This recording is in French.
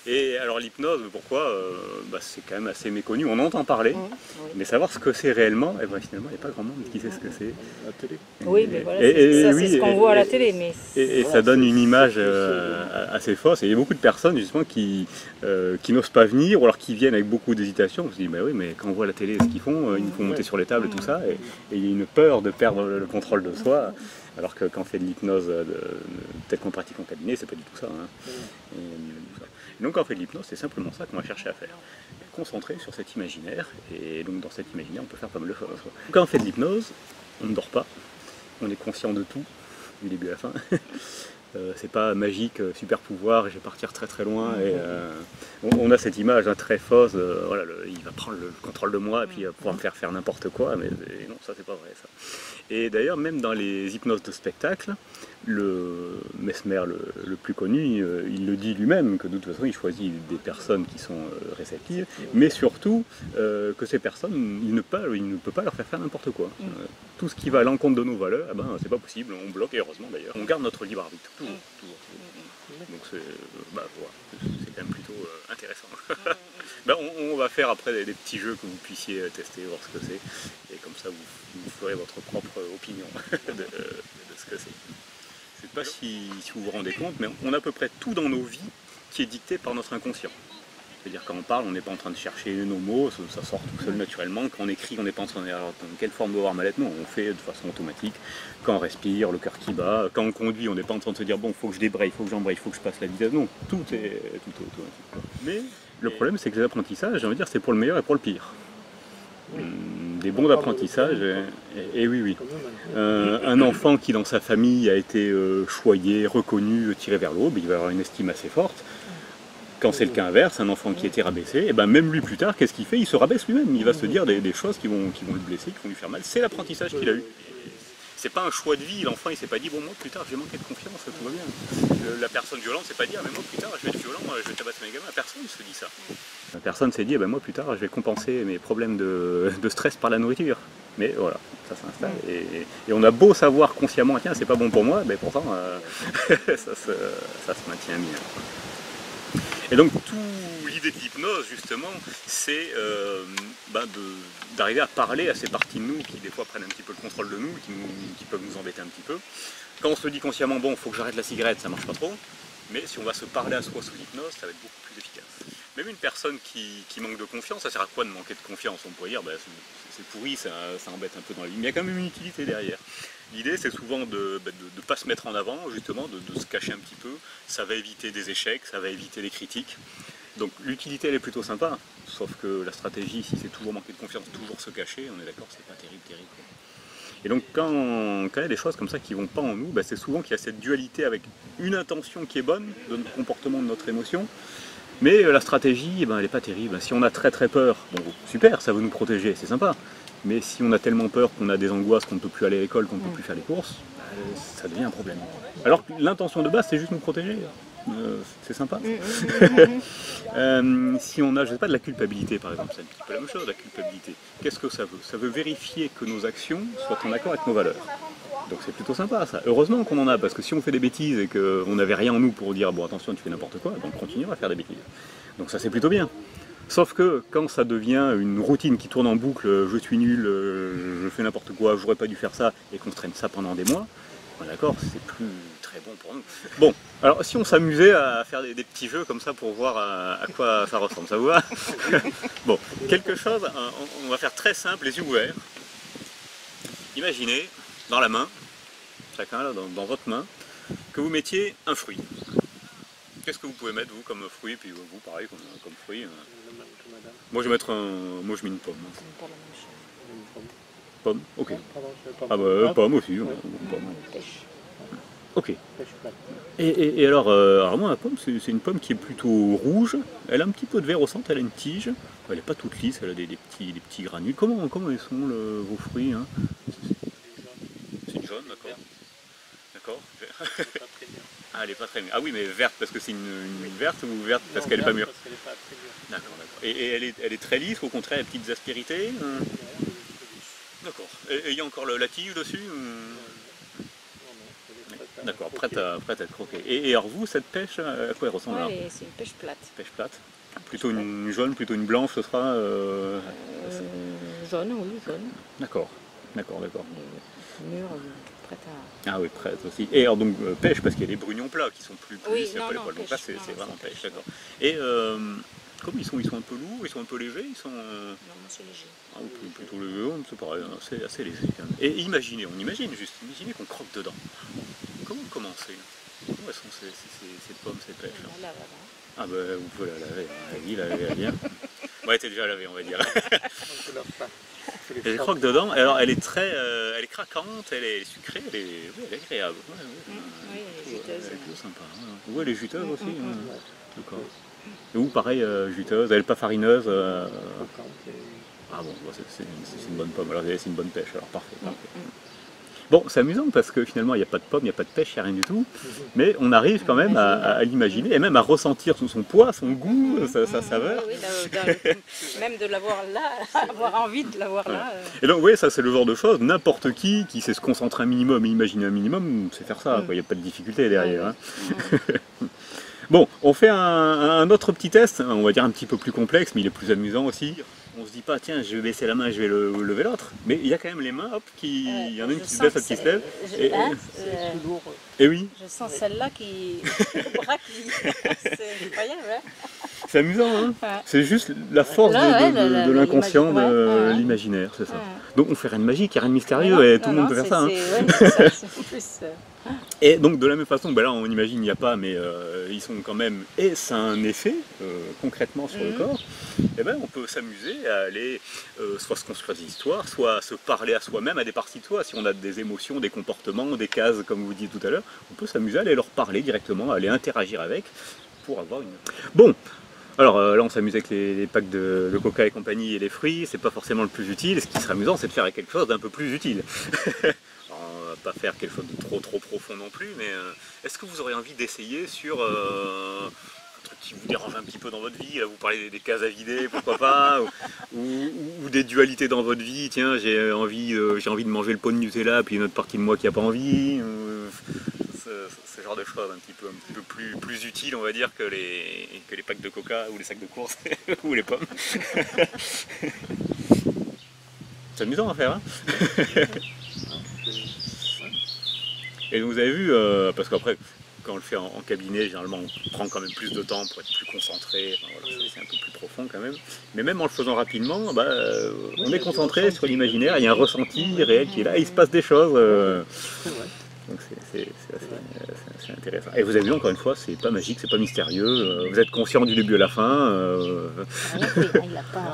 Et alors l'hypnose, pourquoi c'est quand même assez méconnu, on entend parler, mais savoir ce que c'est réellement, et finalement il n'y a pas grand monde qui sait ce que c'est. La télé. Oui, mais voilà, c'est ce qu'on voit à la télé. Mais et ça donne une image assez fausse, et il y a beaucoup de personnes justement qui n'osent pas venir, ou alors qui viennent avec beaucoup d'hésitation, on se dit bah oui, mais quand on voit la télé ce qu'ils font, ils nous font monter sur les tables et tout ça, et il y a une peur de perdre le contrôle de soi, alors que quand on fait de l'hypnose telle qu'on pratique en cabinet, c'est pas du tout ça. Donc quand on fait de l'hypnose, c'est simplement ça qu'on va chercher à faire. Concentrer sur cet imaginaire, et donc dans cet imaginaire, on peut faire pas mal de choses. Quand on fait de l'hypnose, on ne dort pas, on est conscient de tout, du début à la fin. C'est pas magique, super pouvoir, et je vais partir très très loin. Et, on a cette image très fausse, voilà, il va prendre le contrôle de moi et puis il va pouvoir me faire faire n'importe quoi, mais non, ça c'est pas vrai ça. Et d'ailleurs, même dans les hypnoses de spectacle, le Mesmer le plus connu, il le dit lui-même, que de toute façon il choisit des personnes qui sont réceptives, mais surtout que ces personnes, il ne peut pas leur faire n'importe quoi. Tout ce qui va à l'encontre de nos valeurs, c'est pas possible, on bloque, et heureusement d'ailleurs. On garde notre libre arbitre, toujours. Donc c'est quand même plutôt intéressant. On va faire après des petits jeux que vous puissiez tester, voir ce que c'est, et comme ça vous ferez votre propre opinion de ce que c'est. Je ne sais pas si vous vous rendez compte, mais on a à peu près tout dans nos vies qui est dicté par notre inconscient. C'est-à-dire quand on parle, on n'est pas en train de chercher nos mots, ça sort tout seul naturellement. Quand on écrit, on n'est pas en train de dire dans quelle forme doit avoir ma lettre, non, on fait de façon automatique. Quand on respire, le cœur qui bat. Quand on conduit, on n'est pas en train de se dire bon, il faut que je débraye, il faut que j'embraye, il faut que je passe la vitesse. Non, tout est automatique. Mais le problème, c'est que les apprentissages, j'ai envie de dire, c'est pour le meilleur et pour le pire. Des bons apprentissages, et oui. Un enfant qui dans sa famille a été choyé, reconnu, tiré vers le haut, il va avoir une estime assez forte. Quand c'est le cas inverse, un enfant qui a été rabaissé, et même lui plus tard, qu'est-ce qu'il fait? Il se rabaisse lui-même, il va se dire des choses qui vont le blesser, qui vont lui faire mal. C'est l'apprentissage qu'il a eu. C'est pas un choix de vie, l'enfant il s'est pas dit bon moi plus tard je vais manquer de confiance, tout va bien. La personne violente s'est pas dit ah mais moi plus tard je vais être violent, je vais tabasser mes gamins, personne ne se dit ça. La personne s'est dit moi plus tard je vais compenser mes problèmes de stress par la nourriture. Mais voilà, ça s'installe et on a beau savoir consciemment tiens c'est pas bon pour moi, mais pourtant ça se maintient bien. Et donc l'idée de l'hypnose justement c'est d'arriver à parler à ces parties de nous qui des fois prennent un petit peu le contrôle de nous, qui peuvent nous embêter un petit peu. Quand on se dit consciemment bon il faut que j'arrête la cigarette, ça marche pas trop, mais si on va se parler à soi sous l'hypnose, ça va être beaucoup plus efficace. Même une personne qui manque de confiance, ça sert à quoi de manquer de confiance? On pourrait dire c'est pourri, ça embête un peu dans la vie, mais il y a quand même une utilité derrière. L'idée c'est souvent de ne pas se mettre en avant, justement, de se cacher un petit peu, ça va éviter des échecs, ça va éviter des critiques. Donc l'utilité elle est plutôt sympa, sauf que la stratégie, si c'est toujours manquer de confiance, toujours se cacher, on est d'accord, c'est pas terrible. Et donc quand il y a des choses comme ça qui vont pas en nous, c'est souvent qu'il y a cette dualité avec une intention qui est bonne de notre comportement, de notre émotion, mais la stratégie, elle n'est pas terrible. Si on a très peur, bon super, ça veut nous protéger, c'est sympa. Mais si on a tellement peur qu'on a des angoisses, qu'on ne peut plus aller à l'école, qu'on ne peut plus faire les courses, ça devient un problème. Alors que l'intention de base, c'est juste nous protéger. C'est sympa. Si on a, je sais pas, de la culpabilité par exemple, c'est un petit peu la même chose, la culpabilité. Qu'est-ce que ça veut? Ça veut vérifier que nos actions soient en accord avec nos valeurs. Donc c'est plutôt sympa ça. Heureusement qu'on en a, parce que si on fait des bêtises et qu'on n'avait rien en nous pour dire bon attention tu fais n'importe quoi, on continuera à faire des bêtises. Donc ça c'est plutôt bien. Sauf que quand ça devient une routine qui tourne en boucle, je suis nul, je fais n'importe quoi, j'aurais pas dû faire ça, et qu'on traîne ça pendant des mois, d'accord, c'est plus très bon pour nous. Bon, alors si on s'amusait à faire des petits jeux comme ça pour voir à quoi ça ressemble, ça vous va? Bon, quelque chose, on va faire très simple, les yeux ouverts. Imaginez, dans la main, chacun là, dans votre main, que vous mettiez un fruit. Qu'est-ce que vous pouvez mettre vous comme fruit, puis vous pareil comme fruit? Moi je vais mettre moi je mets une pomme. Pomme, ok. Pomme aussi. Pomme. Ok. Et alors moi la pomme c'est une pomme qui est plutôt rouge, elle a un petit peu de vert au centre, elle a une tige, elle n'est pas toute lisse, elle a des petits granules. Comment ils sont vos fruits hein? C'est une jaune, d'accord. D'accord. Ah, elle est pas très mûre. Ah oui, mais verte parce que c'est une verte ou verte parce qu'elle est pas mûre? D'accord. Et elle est très lisse, au contraire, elle a des petites aspérités? D'accord. Et il y a encore la tige dessus? D'accord, prête à être croquée. Et alors vous, cette pêche, à quoi elle ressemble? C'est une pêche plate. Pêche plate. Plutôt une jaune, plutôt une blanche, ce sera jaune, oui, jaune. D'accord. Mûre, prête à... Ah oui, prête aussi. Et alors donc pêche, parce qu'il y a les brugnons plats qui sont plus oui, il n'y a pas les poils. Donc là, c'est vraiment pêche, d'accord. Et comme ils sont un peu lourds, ils sont un peu légers, ils sont... Non, c'est léger. Ah, plutôt léger, c'est pareil, c'est assez léger quand même. Et imaginez qu'on croque dedans. Comment commencer? Comment sont ces pommes, ces pêches là? La lave, Ah ben vous pouvez la laver, allez-y, lavez-la bien. Bon, elle était déjà lavée, on va dire. Elle croque dedans, alors elle est elle est craquante, elle est sucrée, elle est agréable. oui, elle est juteuse. Elle est plutôt sympa. Oui, elle est juteuse aussi. D'accord. Et vous, pareil, juteuse, elle n'est pas farineuse. Ah bon, c'est une bonne pomme, alors c'est une bonne pêche, alors parfait. Bon, c'est amusant parce que finalement il n'y a pas de pommes, il n'y a pas de pêche, il n'y a rien du tout, mais on arrive quand même à l'imaginer et même à ressentir tout son poids, son goût, sa saveur. Oui, même de l'avoir là, avoir envie de l'avoir là. Et donc oui, ça c'est le genre de choses, n'importe qui sait se concentrer un minimum et imaginer un minimum, sait faire ça, il n'y a pas de difficulté derrière. Hein. Bon, on fait un autre petit test, on va dire un petit peu plus complexe, mais il est plus amusant aussi. On se dit pas, tiens, je vais baisser la main, je vais lever l'autre. Mais il y a quand même les mains, hop, il y en a une qui se baisse, l'autre qui se lève. Et oui. Je sens celle-là qui... C'est incroyable, hein. C'est amusant, hein. C'est juste la force de l'inconscient, de l'imaginaire, c'est ça. Donc on fait rien de magique, il n'y a rien de mystérieux, et tout le monde peut faire ça. Et donc de la même façon, ben là on imagine il n'y a pas, mais ils sont quand même, et ça a un effet concrètement sur le corps, et ben on peut s'amuser à aller soit se construire des histoires, soit se parler à soi-même, à des parties de soi. Si on a des émotions, des comportements, des cases, comme vous dites tout à l'heure, on peut s'amuser à aller leur parler directement, à aller interagir avec, pour avoir une... Bon, alors là on s'amuse avec les packs de coca et compagnie et les fruits, c'est pas forcément le plus utile, ce qui serait amusant c'est de faire quelque chose d'un peu plus utile. On va pas faire quelque chose de trop profond non plus, mais est-ce que vous aurez envie d'essayer sur un truc qui vous dérange un petit peu dans votre vie? Là, vous parlez des cases à vider, pourquoi pas, ou des dualités dans votre vie, tiens j'ai envie de manger le pot de Nutella, puis une autre partie de moi qui n'a pas envie, ce genre de choses un petit peu plus utiles on va dire que les packs de coca ou les sacs de course ou les pommes. C'est amusant à faire, hein. Et donc vous avez vu, parce qu'après, quand on le fait en cabinet, généralement on prend quand même plus de temps pour être plus concentré, enfin, voilà, c'est un peu plus profond quand même. Mais même en le faisant rapidement, on est concentré sur l'imaginaire, il y a un ressenti réel qui est là, et il se passe des choses. Donc c'est assez intéressant. Et vous avez vu encore une fois, c'est pas magique, c'est pas mystérieux, vous êtes conscient du début à la fin. Il l'a pas.